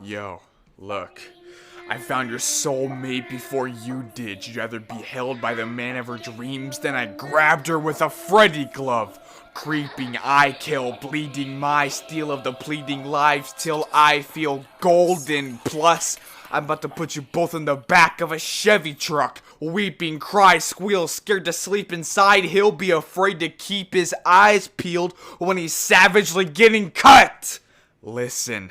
Yo, look. I found your soulmate before you did. She'd rather be held by the man of her dreams than I grabbed her with a Freddy glove. Creeping eye kill, bleeding my steel of the pleading lives till I feel golden. Plus, I'm about to put you both in the back of a Chevy truck. Weeping, cry, squeal, scared to sleep inside. He'll be afraid to keep his eyes peeled when he's savagely getting cut. Listen.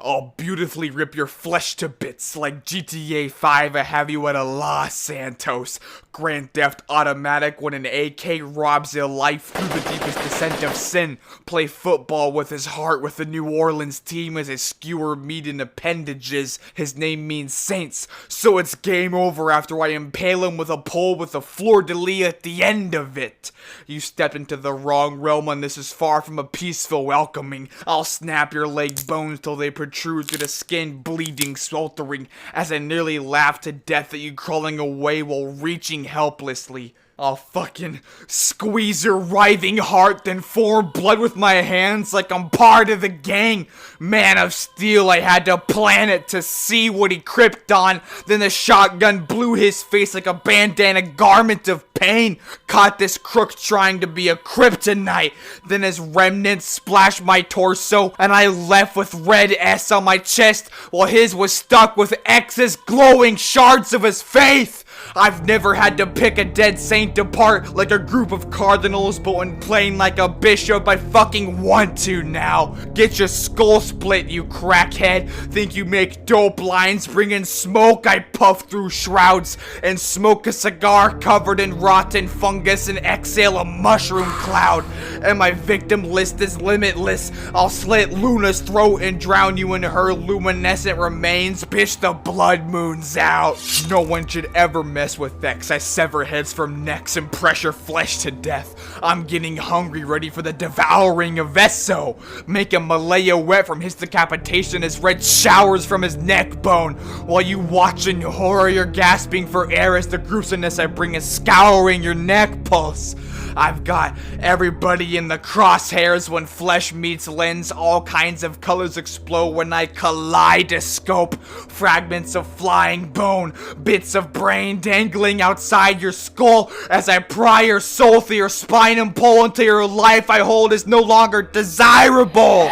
I'll beautifully rip your flesh to bits like GTA 5. I have you at a Los Santos. Grand Theft Automatic when an AK robs your life through the deepest descent of sin. Play football with his heart with the New Orleans team as his skewer meat and appendages. His name means saints, so it's game over after I impale him with a pole with a fleur-de-lis at the end of it. You stepped into the wrong realm and this is far from a peaceful welcoming. I'll snap your leg bones till they protrude through the skin, bleeding, sweltering, as I nearly laugh to death at you crawling away while reaching helplessly. I'll fucking squeeze your writhing heart, then form blood with my hands like I'm part of the gang. Man of Steel, I had to plan it to see what he cripped on. Then the shotgun blew his face like a bandana garment of pain. Caught this crook trying to be a kryptonite. Then his remnants splashed my torso, and I left with red S on my chest, while his was stuck with X's glowing shards of his faith. I've never had to pick a dead saint apart like a group of cardinals, but when playing like a bishop, I fucking want to now. Get your skull split, you crackhead. Think you make dope lines, bring in smoke, I puff through shrouds and smoke a cigar covered in rotten fungus and exhale a mushroom cloud. And my victim list is limitless. I'll slit Luna's throat and drown you in her luminescent remains. Bitch, the blood moon's out. No one should ever mess with X. I sever heads from necks and pressure flesh to death. I'm getting hungry, ready for the devouring of Esso. Make a Malaya wet from his decapitation as red showers from his neck bone. While you watch in horror, you're gasping for air as the gruesomeness I bring is scouring your neck pulse. I've got everybody in the crosshairs when flesh meets lens. All kinds of colors explode when I kaleidoscope. Fragments of flying bone, bits of brain dangling outside your skull as I pry your soul through your spine and pull until your life I hold is no longer desirable.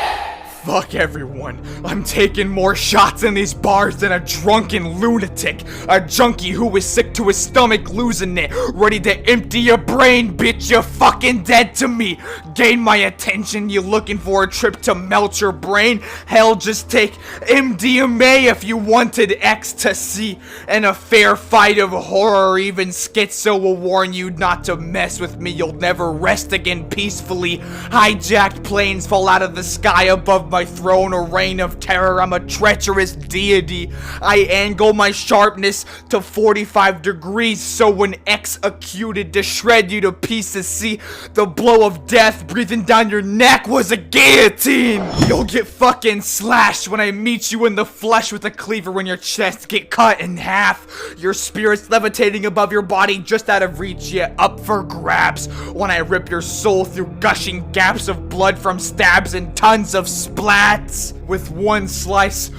Fuck everyone. I'm taking more shots in these bars than a drunken lunatic. A junkie who is sick to his stomach losing it. Ready to empty your brain, bitch. You're fucking dead to me. Gain my attention. You looking for a trip to melt your brain? Hell, just take MDMA if you wanted ecstasy. And a fair fight of horror. Even schizo will warn you not to mess with me. You'll never rest again peacefully. Hijacked planes fall out of the sky above my throne, a reign of terror. I'm a treacherous deity. I angle my sharpness to 45 degrees so when executed to shred you to pieces, see the blow of death breathing down your neck was a guillotine. You'll get fucking slashed when I meet you in the flesh with a cleaver when your chest get cut in half. Your spirit's levitating above your body just out of reach, yet up for grabs when I rip your soul through gushing gaps of blood from stabs and tons of splats. With one slice,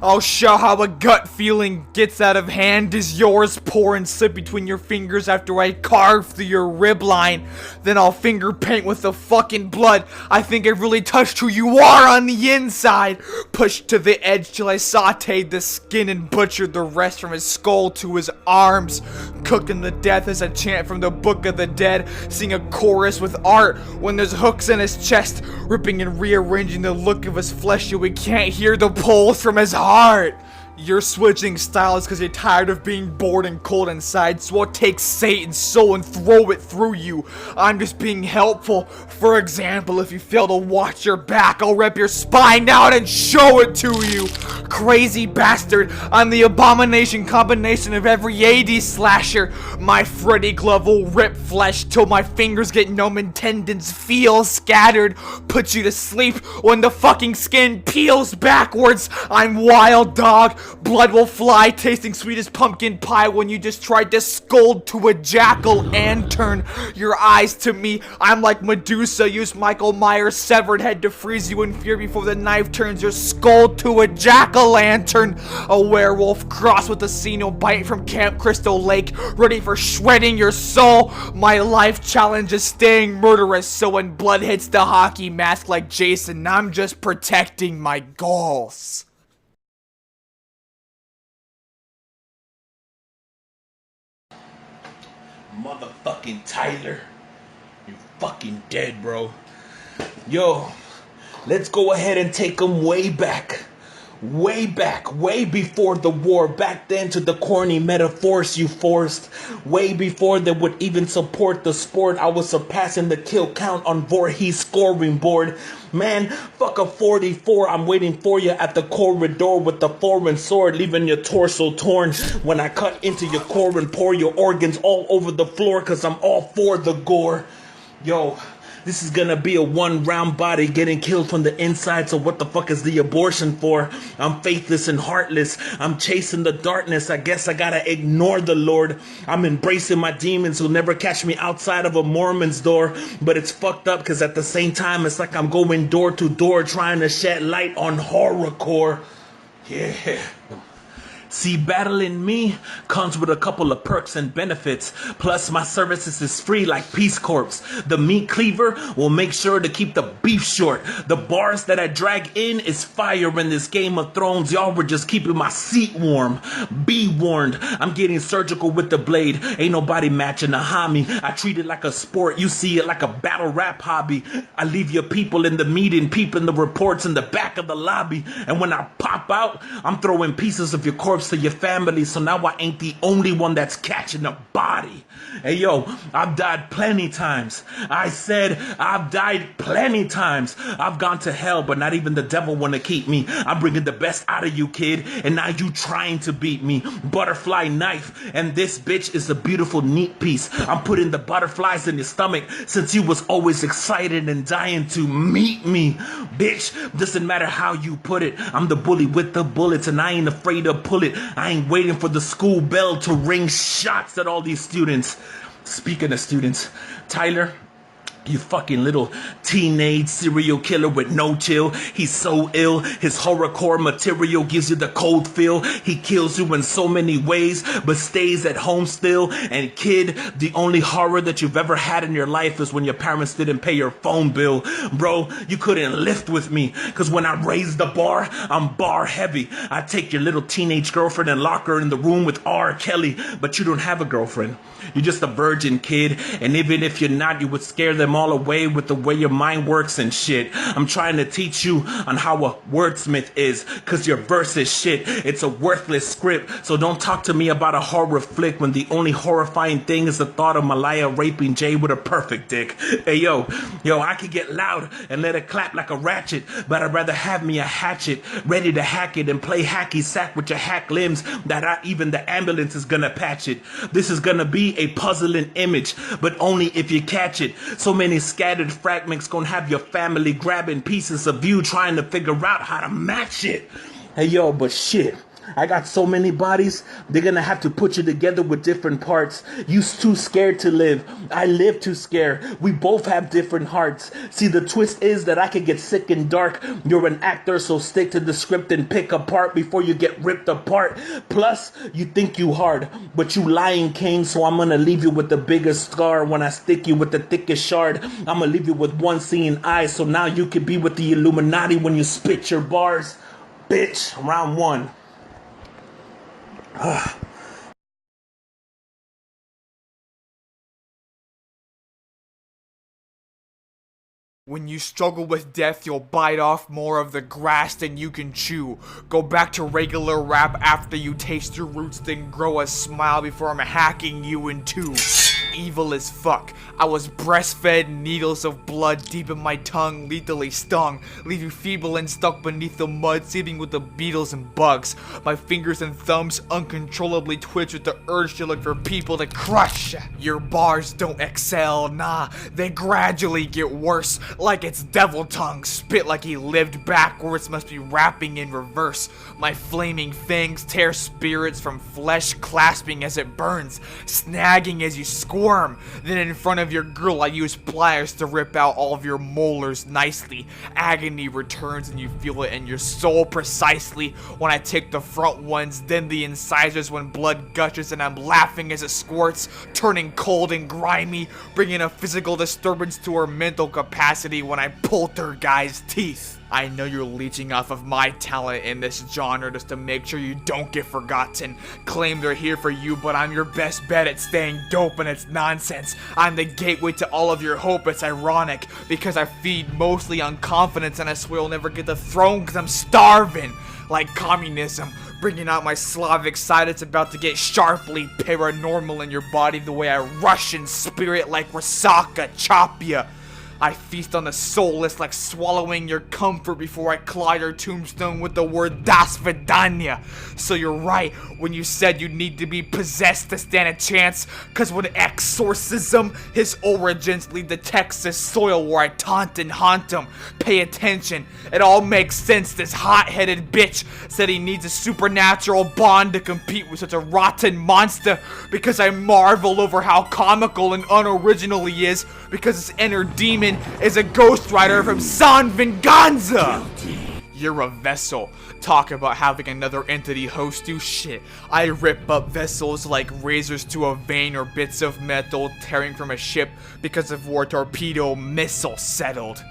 I'll show how a gut feeling gets out of hand as yours pour and slip between your fingers after I carve through your rib line. Then I'll finger paint with the fucking blood. I think I've really touched who you are on the inside. Pushed to the edge till I sauteed the skin and butchered the rest from his skull to his arms. Cooking the death as a chant from the Book of the Dead. Sing a chorus with art when there's hooks in his chest. Ripping and rearranging the look of his flesh so we can't hear the pulse from his heart. You're switching styles because you're tired of being bored and cold inside, so I'll take Satan's soul and throw it through you. I'm just being helpful. For example, if you fail to watch your back, I'll rip your spine out and show it to you. Crazy bastard, I'm the abomination combination of every 80s slasher. My Freddy glove will rip flesh till my fingers get numb and tendons feel scattered. Put you to sleep when the fucking skin peels backwards. I'm Wild Dog. Blood will fly, tasting sweet as pumpkin pie when you just tried to scold to a jackal and turn your eyes to me. I'm like Medusa, use Michael Myers' severed head to freeze you in fear before the knife turns your skull to a jack-o'-lantern. A werewolf crossed with a Cenobite from Camp Crystal Lake, ready for shredding your soul. My life challenge is staying murderous, so when blood hits the hockey mask like Jason, I'm just protecting my goals. Motherfucking Tyler, you're fucking dead, bro. Yo, let's go ahead and take them way back, way before the war. Back then, to the corny metaphors you forced, way before they would even support the sport. I was surpassing the kill count on Voorhees' scoring board. Man, fuck a 44, I'm waiting for you at the corridor with the foreign sword, leaving your torso torn when I cut into your core and pour your organs all over the floor, cause I'm all for the gore. Yo, this is gonna be a one-round body getting killed from the inside, so what the fuck is the abortion for? I'm faithless and heartless. I'm chasing the darkness. I guess I gotta ignore the Lord. I'm embracing my demons who'll never catch me outside of a Mormon's door. But it's fucked up because at the same time, it's like I'm going door to door trying to shed light on horrorcore. Yeah. See, battling me comes with a couple of perks and benefits. Plus, my services is free like Peace Corps. The meat cleaver will make sure to keep the beef short. The bars that I drag in is fire in this Game of Thrones. Y'all were just keeping my seat warm. Be warned, I'm getting surgical with the blade. Ain't nobody matching a homie. I treat it like a sport. You see it like a battle rap hobby. I leave your people in the meeting, peeping the reports in the back of the lobby. And when I pop out, I'm throwing pieces of your corpse to your family, so now I ain't the only one that's catching a body. Hey yo, I've died plenty times. I said I've died plenty times. I've gone to hell, but not even the devil wanna keep me. I'm bringing the best out of you, kid, and now you trying to beat me. Butterfly knife, and this bitch is a beautiful neat piece. I'm putting the butterflies in your stomach since you was always excited and dying to meet me. Bitch, doesn't matter how you put it. I'm the bully with the bullets, and I ain't afraid to pull it. I ain't waiting for the school bell to ring shots at all these students. Speaking of students, Tyler, you fucking little teenage serial killer with no chill. He's so ill, his horrorcore material gives you the cold feel. He kills you in so many ways, but stays at home still. And kid, the only horror that you've ever had in your life is when your parents didn't pay your phone bill. Bro, you couldn't lift with me, cause when I raise the bar, I'm bar heavy. I take your little teenage girlfriend and lock her in the room with R. Kelly, but you don't have a girlfriend. You're just a virgin, kid, and even if you're not, you would scare them all away with the way your mind works and shit. I'm trying to teach you on how a wordsmith is, cause your verse is shit. It's a worthless script, so don't talk to me about a horror flick when the only horrifying thing is the thought of Malaya raping Jay with a perfect dick. Hey yo, I could get loud and let it clap like a ratchet, but I'd rather have me a hatchet, ready to hack it and play hacky sack with your hack limbs that even the ambulance is gonna patch it. This is gonna be a puzzling image, but only if you catch it. So many scattered fragments gonna have your family grabbing pieces of you trying to figure out how to match it. Hey yo, but shit, I got so many bodies, they're gonna have to put you together with different parts. You're too scared to live. I live too scared. We both have different hearts. See, the twist is that I can get sick and dark. You're an actor, so stick to the script and pick apart before you get ripped apart. Plus, you think you hard, but you lying king, so I'm gonna leave you with the biggest scar when I stick you with the thickest shard. I'm gonna leave you with one seeing eye, so now you can be with the Illuminati when you spit your bars. Bitch, round one. When you struggle with death, you'll bite off more of the grass than you can chew. Go back to regular rap after you taste your roots, then grow a smile before I'm hacking you in two. evil as fuck. I was breastfed, needles of blood deep in my tongue lethally stung, leave you feeble and stuck beneath the mud, seething with the beetles and bugs. My fingers and thumbs uncontrollably twitch with the urge to look for people to crush. Your bars don't excel, nah, they gradually get worse, like it's devil tongue, spit like he lived backwards, must be rapping in reverse. My flaming fangs tear spirits from flesh, clasping as it burns, snagging as you squirm. Then in front of your girl I use pliers to rip out all of your molars nicely. Agony returns and you feel it in your soul precisely when I take the front ones, then the incisors when blood gushes and I'm laughing as it squirts, turning cold and grimy, bringing a physical disturbance to her mental capacity when I poltergeist teeth. I know you're leeching off of my talent in this genre just to make sure you don't get forgotten. Claim they're here for you, but I'm your best bet at staying dope and it's nonsense. I'm the gateway to all of your hope. It's ironic because I feed mostly on confidence and I swear I'll never get the throne because I'm starving. Like communism, bringing out my Slavic side, it's about to get sharply paranormal in your body the way I rush in spirit like Rasaka Chapia. I feast on the soulless like swallowing your comfort before I claw your tombstone with the word Das Vidanya. So you're right when you said you need to be possessed to stand a chance, cause with exorcism, his origins lead to Texas soil where I taunt and haunt him. Pay attention, it all makes sense. This hot-headed bitch said he needs a supernatural bond to compete with such a rotten monster, because I marvel over how comical and unoriginal he is, because his inner demon is a ghost rider from San Venganza. You're a vessel. Talk about having another entity host you, shit. I rip up vessels like razors to a vein or bits of metal tearing from a ship because of war torpedo missile settled.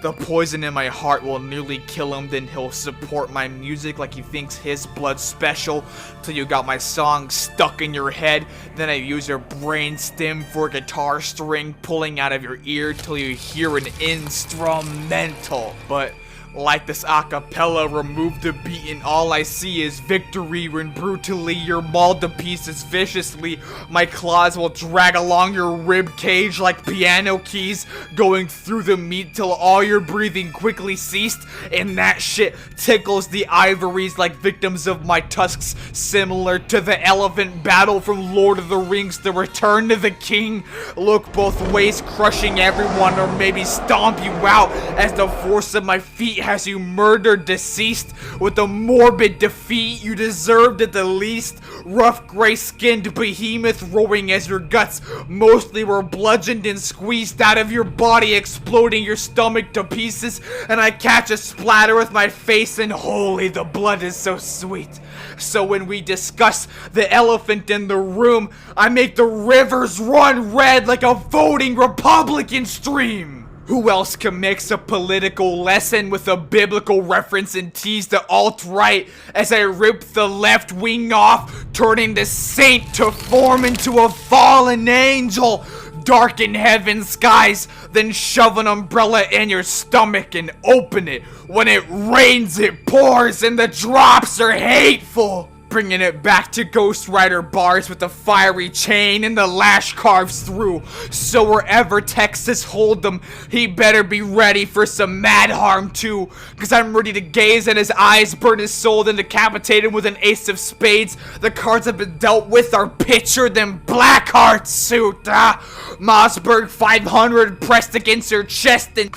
The poison in my heart will nearly kill him, then he'll support my music like he thinks his blood's special, till you got my song stuck in your head, then I use your brain stem for a guitar string pulling out of your ear till you hear an instrumental. But like this acapella, remove the beat and all I see is victory when brutally you're mauled to pieces viciously. My claws will drag along your rib cage like piano keys, going through the meat till all your breathing quickly ceased, and that shit tickles the ivories like victims of my tusks, similar to the elephant battle from Lord of the Rings, The Return of the King. Look both ways, crushing everyone or maybe stomp you out as the force of my feet has you murdered deceased with a morbid defeat you deserved at the least. Rough gray-skinned behemoth roaring as your guts mostly were bludgeoned and squeezed out of your body, exploding your stomach to pieces, and I catch a splatter with my face and holy, the blood is so sweet. So when we discuss the elephant in the room, I make the rivers run red like a voting Republican stream. Who else can mix a political lesson with a biblical reference and tease the alt-right as I rip the left wing off, turning the saint to form into a fallen angel? Darken heaven skies, then shove an umbrella in your stomach and open it. When it rains, it pours, and the drops are hateful. Bringing it back to Ghost Rider bars with the fiery chain and the lash carves through. So wherever Texas hold them, he better be ready for some mad harm too. Cause I'm ready to gaze at his eyes, burn his soul, then decapitate him with an ace of spades. The cards have been dealt with are pictured in Blackheart's suit. Mossberg 500 pressed against your chest and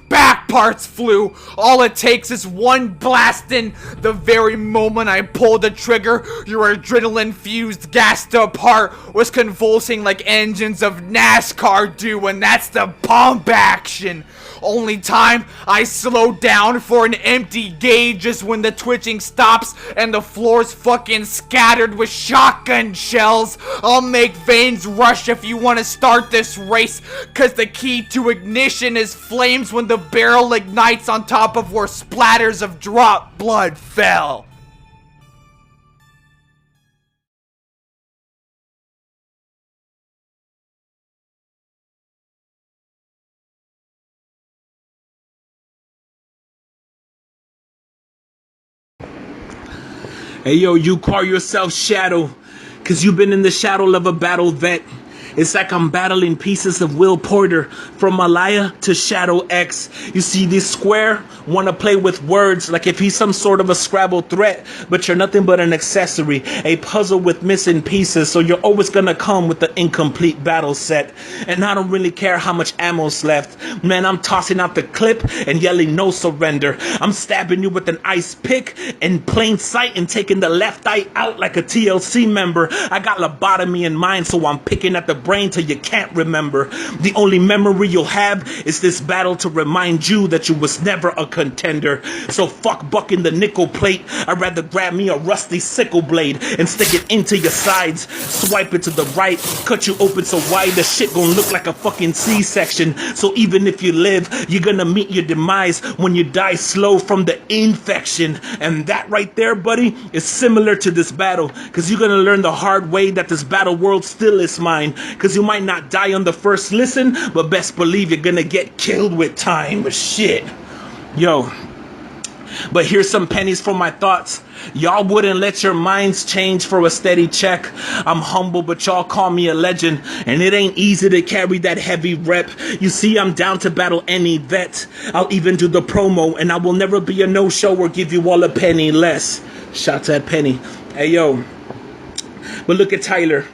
back parts flew. All it takes is one blast, and the very moment I pulled the trigger, your adrenaline-fused, gassed-up heart was convulsing like engines of NASCAR do, and that's the pump action. Only time I slow down for an empty gauge is when the twitching stops and the floor's fucking scattered with shotgun shells. I'll make veins rush if you want to start this race, cause the key to ignition is flames when the barrel ignites on top of where splatters of drop blood fell. Hey yo, you call yourself Shadow, cause you've been in the shadow of a battle vet. It's like I'm battling pieces of Will Porter, from Malaya to Shadow X. You see, this square wanna play with words like if he's some sort of a Scrabble threat, but you're nothing but an accessory, a puzzle with missing pieces, so you're always gonna come with the incomplete battle set. And I don't really care how much ammo's left. Man, I'm tossing out the clip and yelling no surrender. I'm stabbing you with an ice pick in plain sight and taking the left eye out like a TLC member. I got lobotomy in mind, so I'm picking at the brain till you can't remember. The only memory you'll have is this battle to remind you that you was never a contender. So fuck bucking the nickel plate. I'd rather grab me a rusty sickle blade and stick it into your sides. Swipe it to the right, cut you open so wide the shit gon' look like a fucking C-section. So even if you live, you're gonna meet your demise when you die slow from the infection. And that right there, buddy, is similar to this battle, cause you're gonna learn the hard way that this battle world still is mine. Cause you might not die on the first listen, but best believe you're gonna get killed with time. Shit. Yo. But here's some pennies for my thoughts. Y'all wouldn't let your minds change for a steady check. I'm humble, but y'all call me a legend, and it ain't easy to carry that heavy rep. You see, I'm down to battle any vet. I'll even do the promo, and I will never be a no-show or give you all a penny less. Shots at Penny. Hey, yo. But look at Tyler.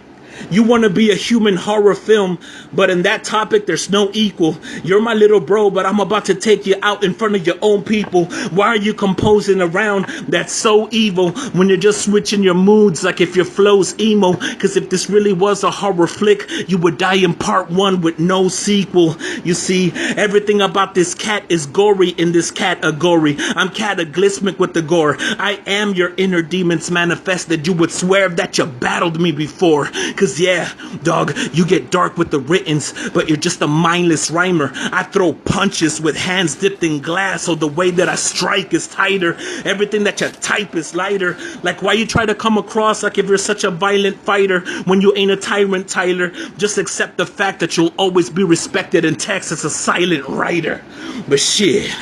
You want to be a human horror film, but in that topic, there's no equal. You're my little bro, but I'm about to take you out in front of your own people. Why are you composing around? That's so evil when you're just switching your moods like if your flow's emo. Cause if this really was a horror flick, you would die in part 1 with no sequel. You see, everything about this cat is gory in this category. I'm cataclysmic with the gore. I am your inner demons manifested. You would swear that you battled me before. Cause yeah, dog, you get dark with the writtens, but you're just a mindless rhymer. I throw punches with hands dipped in glass, so the way that I strike is tighter. Everything that you type is lighter. Like why you try to come across like if you're such a violent fighter when you ain't a tyrant, Tyler. Just accept the fact that you'll always be respected in text as a silent writer. But shit,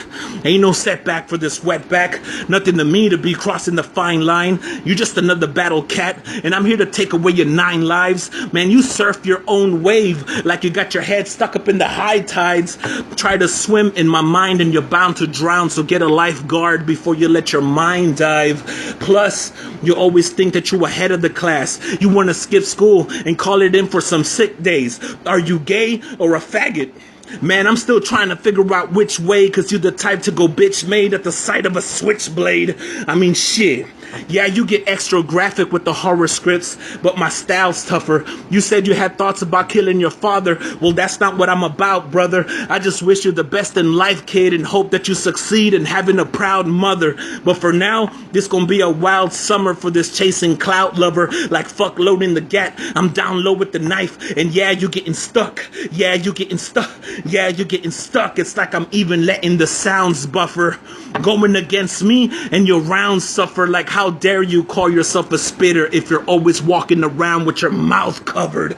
ain't no setback for this wetback. Nothing to me to be crossing the fine line. You're just another battle cat, and I'm here to take away your 9 lives. Man, you surf your own wave like you got your head stuck up in the high tides. Try to swim in my mind and you're bound to drown, so get a lifeguard before you let your mind dive. Plus, you always think that you're ahead of the class. You want to skip school and call it in for some sick days. Are you gay or a faggot? Man, I'm still trying to figure out which way, cause you're the type to go bitch made at the sight of a switchblade. I mean, shit. Yeah, you get extra graphic with the horror scripts, but my style's tougher. You said you had thoughts about killing your father. Well, that's not what I'm about, brother. I just wish you the best in life, kid, and hope that you succeed in having a proud mother. But for now, this gonna be a wild summer for this chasing clout lover. Like fuck loading the gat. I'm down low with the knife, and yeah, you getting stuck. Yeah, you getting stuck. Yeah, you're getting stuck. It's like I'm even letting the sounds buffer. Going against me and your rounds suffer. Like how dare you call yourself a spitter if you're always walking around with your mouth covered.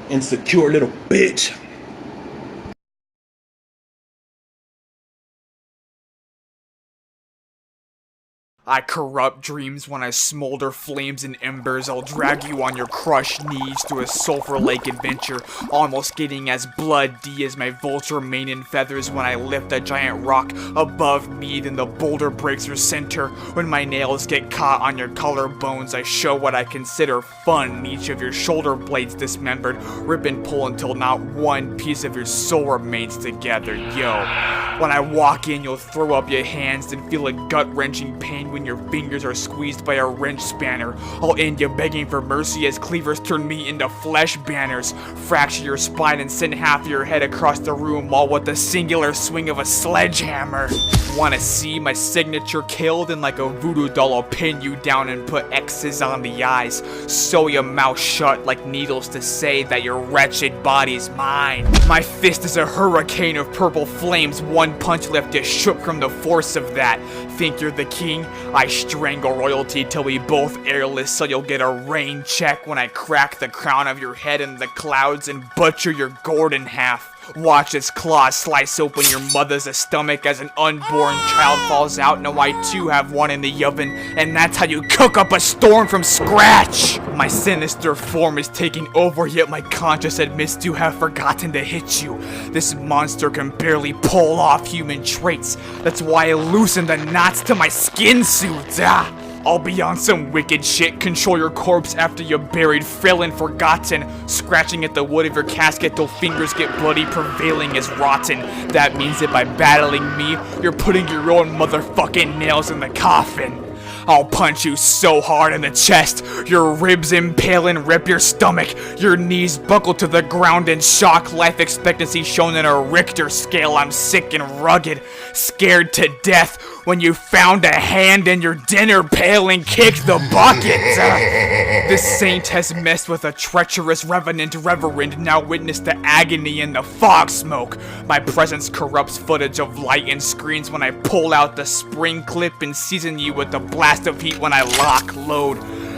Insecure little bitch. I corrupt dreams when I smolder flames and embers. I'll drag you on your crushed knees to a sulfur lake adventure, almost getting as bloody as my vulture mane and feathers when I lift a giant rock above me. Then the boulder breaks your center. When my nails get caught on your collarbones, I show what I consider fun. Each of your shoulder blades dismembered, rip and pull until not one piece of your soul remains together. Yo, when I walk in, you'll throw up your hands and feel a gut-wrenching pain when your fingers are squeezed by a wrench spanner. I'll end you begging for mercy as cleavers turn me into flesh banners, fracture your spine and send half of your head across the room, all with the singular swing of a sledgehammer. Wanna see my signature killed? And like a voodoo doll, I'll pin you down and put X's on the eyes, sew your mouth shut like needles to say that your wretched body's mine. My fist is a hurricane of purple flames. One punch left you shook from the force of that. Think you're the king? I strangle royalty till we both airless, so you'll get a rain check when I crack the crown of your head in the clouds and butcher your gourd in half. Watch its claws slice open your mother's stomach as an unborn child falls out. No, I too have one in the oven, and that's how you cook up a storm from scratch. My sinister form is taking over, yet my conscience admits to have forgotten to hit you. This monster can barely pull off human traits. That's why I loosened the knots to my skin suit. I'll be on some wicked shit, control your corpse after you're buried, frail and forgotten, scratching at the wood of your casket till fingers get bloody, prevailing as rotten. That means that by battling me, you're putting your own motherfucking nails in the coffin. I'll punch you so hard in the chest, your ribs impale and rip your stomach, your knees buckle to the ground in shock, life expectancy shown in a Richter scale. I'm sick and rugged, scared to death when you found a hand in your dinner pail and kicked the bucket. This saint has messed with a treacherous revenant reverend, now witness the agony in the fog smoke. My presence corrupts footage of light and screens when I pull out the spring clip and season you with the blast of heat when I lock load.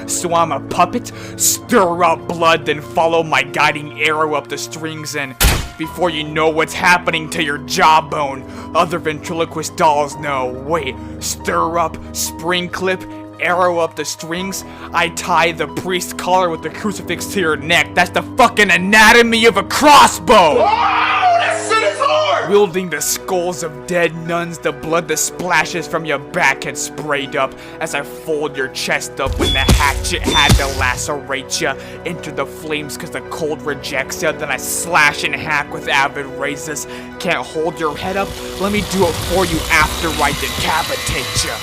So I'm a puppet, stir up blood, then follow my guiding arrow up the strings, and before you know what's happening to your jawbone, other ventriloquist dolls know. Wait, stir up, spring clip, arrow up the strings? I tie the priest's collar with the crucifix to your neck. That's the fucking anatomy of a crossbow! Oh, that shit is hard! Wielding the skulls of dead nuns, the blood that splashes from your back had sprayed up as I fold your chest up when the hatchet had to lacerate ya. Enter the flames cause the cold rejects ya, then I slash and hack with avid razors. Can't hold your head up? Let me do it for you after I decapitate ya.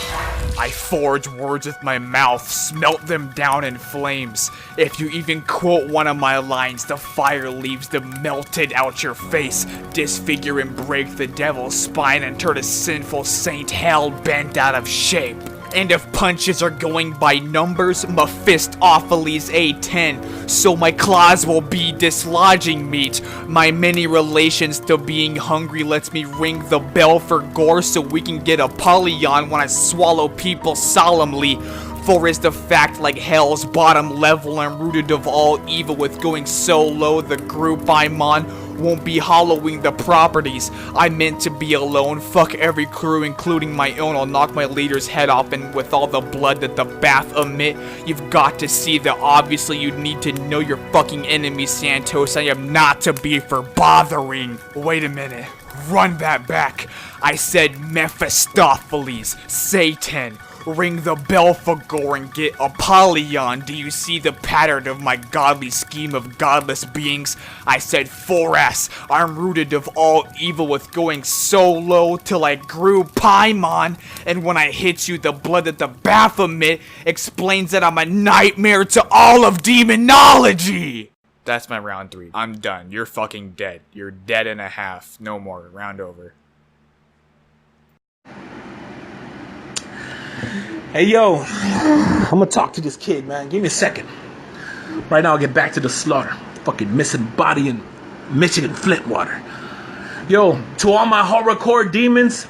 I forge words with my mouth, smelt them down in flames. If you even quote one of my lines, the fire leaves them melted out your face, disfigure and break the devil's spine, and turn a sinful saint hell bent out of shape. And if punches are going by numbers, Mephistopheles A10, so my claws will be dislodging meat. My many relations to being hungry lets me ring the bell for gore so we can get Apollyon when I swallow people solemnly. For is the fact like hell's bottom level and rooted of all evil, with going so low the group I'm on won't be hollowing the properties. I meant to be alone, fuck every crew including my own. I'll knock my leader's head off, and with all the blood that the bath emit, you've got to see that obviously you need to know your fucking enemy, Santos. I am not to be for bothering. Wait a minute, run that back. I said Mephistopheles, Satan. Ring the bell for gore and get Apollyon. Do you see the pattern of my godly scheme of godless beings? I said 4S. I'm rooted of all evil with going so low till I grew Paimon. And when I hit you, the blood that the Baphomet explains that I'm a nightmare to all of demonology. That's my round 3. I'm done. You're fucking dead. You're dead and a half. No more. Round over. Hey, yo, I'm gonna talk to this kid, man. Give me a second. Right now, I'll get back to the slaughter. Fucking missing body in Michigan Flintwater. Yo, to all my horrorcore demons,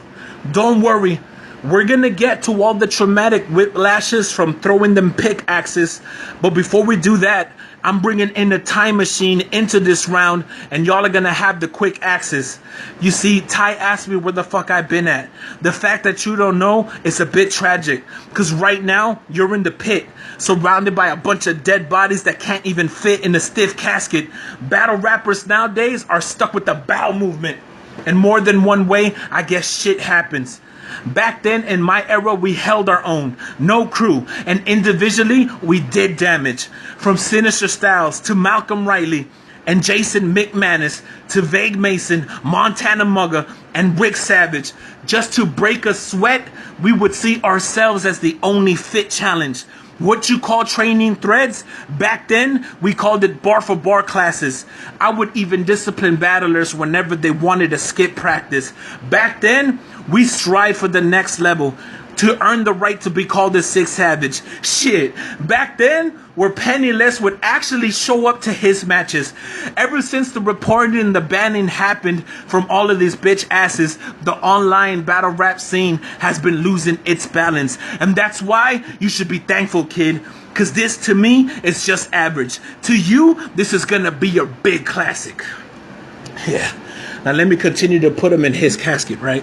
don't worry. We're gonna get to all the traumatic whiplashes from throwing them pickaxes. But before we do that, I'm bringing in a time machine into this round, and y'all are gonna have the quick access. You see, Ty asked me where the fuck I've been at. The fact that you don't know is a bit tragic, because right now, you're in the pit, surrounded by a bunch of dead bodies that can't even fit in a stiff casket. Battle rappers nowadays are stuck with the bowel movement. In more than one way, I guess shit happens. Back then, in my era, we held our own. No crew. And individually, we did damage. From Sinister Styles to Malcolm Riley and Jason McManus to Vague Mason, Montana Mugger, and Rick Savage. Just to break a sweat, we would see ourselves as the only fit challenge. What you call training threads, back then, we called it bar for bar classes. I would even discipline battlers whenever they wanted to skip practice. Back then, we strive for the next level to earn the right to be called a Six Savage. Shit, back then, where Penniless would actually show up to his matches. Ever since the reporting and the banning happened from all of these bitch asses, the online battle rap scene has been losing its balance. And that's why you should be thankful, kid. Cause this, to me, is just average. To you, this is gonna be your big classic. Yeah. Now let me continue to put him in his casket, right?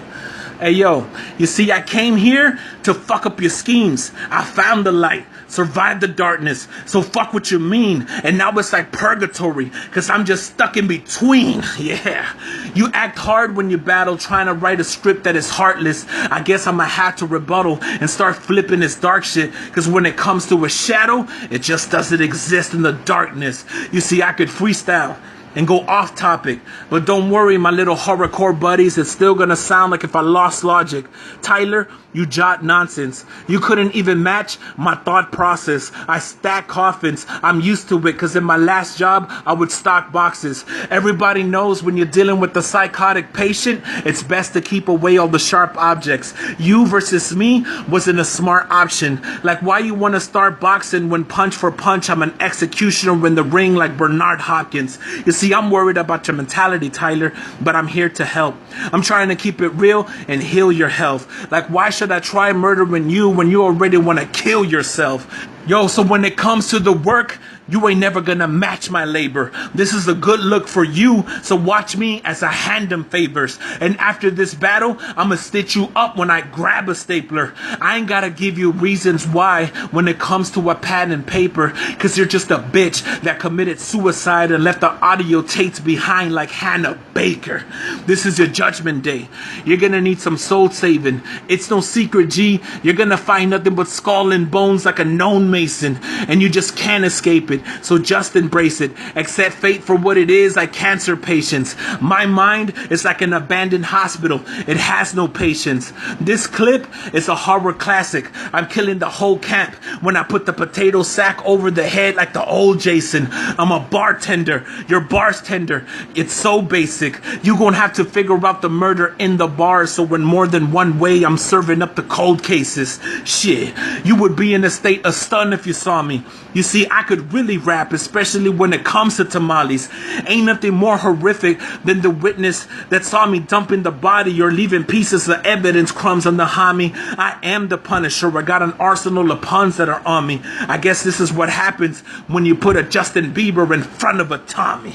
Hey, yo, you see, I came here to fuck up your schemes. I found the light, survived the darkness, so fuck what you mean. And now it's like purgatory, cause I'm just stuck in between. Yeah, you act hard when you battle, trying to write a script that is heartless. I guess I'ma have to rebuttal and start flipping this dark shit, cause when it comes to a shadow, it just doesn't exist in the darkness. You see, I could freestyle and go off topic, but don't worry, my little horrorcore buddies, it's still gonna sound like if I lost logic. Tyler, you jot nonsense. You couldn't even match my thought process. I stack coffins. I'm used to it, cause in my last job, I would stock boxes. Everybody knows when you're dealing with a psychotic patient, it's best to keep away all the sharp objects. You versus me wasn't a smart option. Like, why you wanna start boxing when punch for punch, I'm an executioner in the ring like Bernard Hopkins? You see, I'm worried about your mentality, Tyler, but I'm here to help. I'm trying to keep it real and heal your health. Like, why should I try murdering you when you already want to kill yourself? Yo, so when it comes to the work, you ain't never gonna match my labor. This is a good look for you, so watch me as I hand them favors. And after this battle, I'ma stitch you up when I grab a stapler. I ain't gotta give you reasons why when it comes to a pad and paper, cause you're just a bitch that committed suicide and left the audio tapes behind like Hannah Baker. This is your judgment day. You're gonna need some soul saving. It's no secret, G. You're gonna find nothing but skull and bones like a known mason, and you just can't escape it. So just embrace it. Accept fate for what it is, like cancer patients. My mind is like an abandoned hospital. It has no patience. This clip is a horror classic. I'm killing the whole camp when I put the potato sack over the head like the old Jason. I'm a bartender. Your bar's tender. It's so basic. You gonna have to figure out the murder in the bar, so in more than one way I'm serving up the cold cases. Shit, you would be in a state of stun if you saw me. You see, I could really rap, especially when it comes to tamales. Ain't nothing more horrific than the witness that saw me dumping the body or leaving pieces of evidence crumbs on the homie. I am the Punisher. I got an arsenal of puns that are on me. I guess this is what happens when you put a Justin Bieber in front of a Tommy.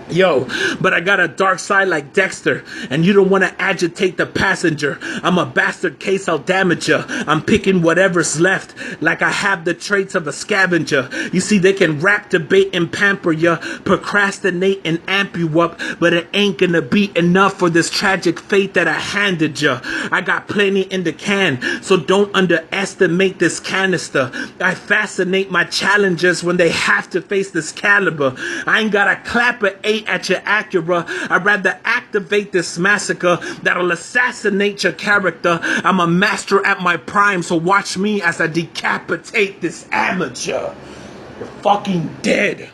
Yo, but I got a dark side like Dexter, and you don't want to agitate the passenger. I'm a bastard case, I'll damage ya. I'm picking whatever's left, like I have the traits of a scavenger. You see, they can rap, debate, and pamper ya, procrastinate and amp you up, but it ain't gonna be enough for this tragic fate that I handed ya. I got plenty in the can, so don't underestimate this canister. I fascinate my challengers when they have to face this caliber. I ain't gotta clap at 8 at your Acura. I'd rather activate this massacre that'll assassinate your character. I'm a master at my prime, so watch me as I decapitate this amateur. You're fucking dead.